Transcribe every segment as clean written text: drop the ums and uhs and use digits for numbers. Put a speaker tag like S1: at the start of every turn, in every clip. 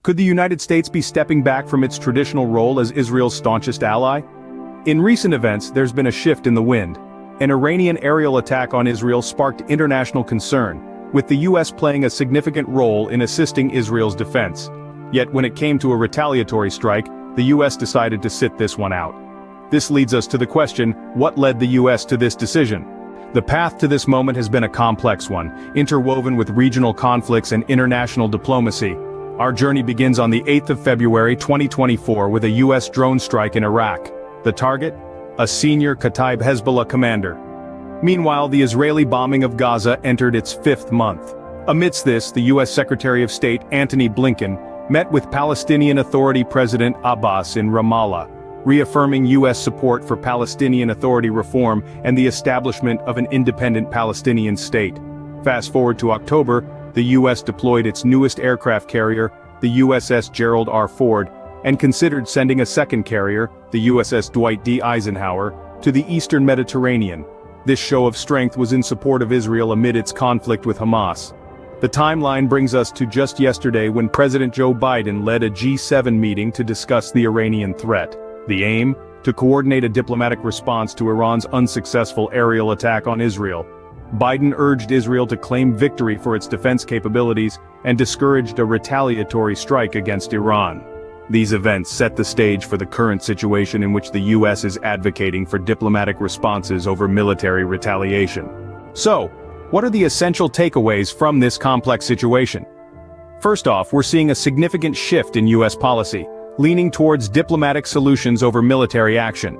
S1: Could the United States be stepping back from its traditional role as Israel's staunchest ally? In recent events, there's been a shift in the wind. An Iranian aerial attack on Israel sparked international concern, with the US playing a significant role in assisting Israel's defense. Yet when it came to a retaliatory strike, the US decided to sit this one out. This leads us to the question, what led the US to this decision? The path to this moment has been a complex one, interwoven with regional conflicts and international diplomacy. Our journey begins on the 8th of February 2024 with a US drone strike in Iraq. The target? A senior Kataib Hezbollah commander. Meanwhile, the Israeli bombing of Gaza entered its 5th month. Amidst this, the US Secretary of State Antony Blinken met with Palestinian Authority President Abbas in Ramallah, reaffirming US support for Palestinian Authority reform and the establishment of an independent Palestinian state. Fast forward to October, the US deployed its newest aircraft carrier, the USS Gerald R. Ford, and considered sending a second carrier, the USS Dwight D. Eisenhower, to the eastern Mediterranean. This show of strength was in support of Israel amid its conflict with Hamas. The timeline brings us to just yesterday when President Joe Biden led a G7 meeting to discuss the Iranian threat. The aim? To coordinate a diplomatic response to Iran's unsuccessful aerial attack on Israel. Biden urged Israel to claim victory for its defense capabilities and discouraged a retaliatory strike against Iran. These events set the stage for the current situation in which the US is advocating for diplomatic responses over military retaliation. So, what are the essential takeaways from this complex situation? First off, we're seeing a significant shift in US policy, leaning towards diplomatic solutions over military action.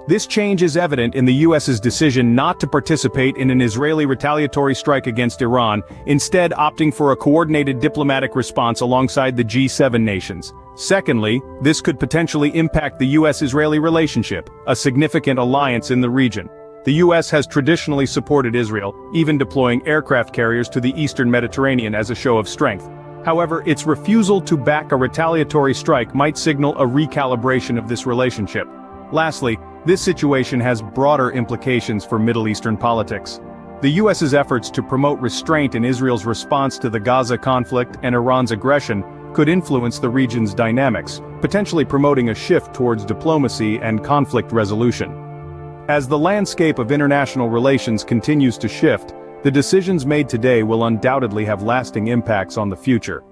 S1: This change is evident in the US's decision not to participate in an Israeli retaliatory strike against Iran, instead opting for a coordinated diplomatic response alongside the G7 nations. Secondly, this could potentially impact the US-Israeli relationship, a significant alliance in the region. The US has traditionally supported Israel, even deploying aircraft carriers to the eastern Mediterranean as a show of strength. However, its refusal to back a retaliatory strike might signal a recalibration of this relationship. Lastly, this situation has broader implications for Middle Eastern politics. The US's efforts to promote restraint in Israel's response to the Gaza conflict and Iran's aggression could influence the region's dynamics, potentially promoting a shift towards diplomacy and conflict resolution. As the landscape of international relations continues to shift, the decisions made today will undoubtedly have lasting impacts on the future.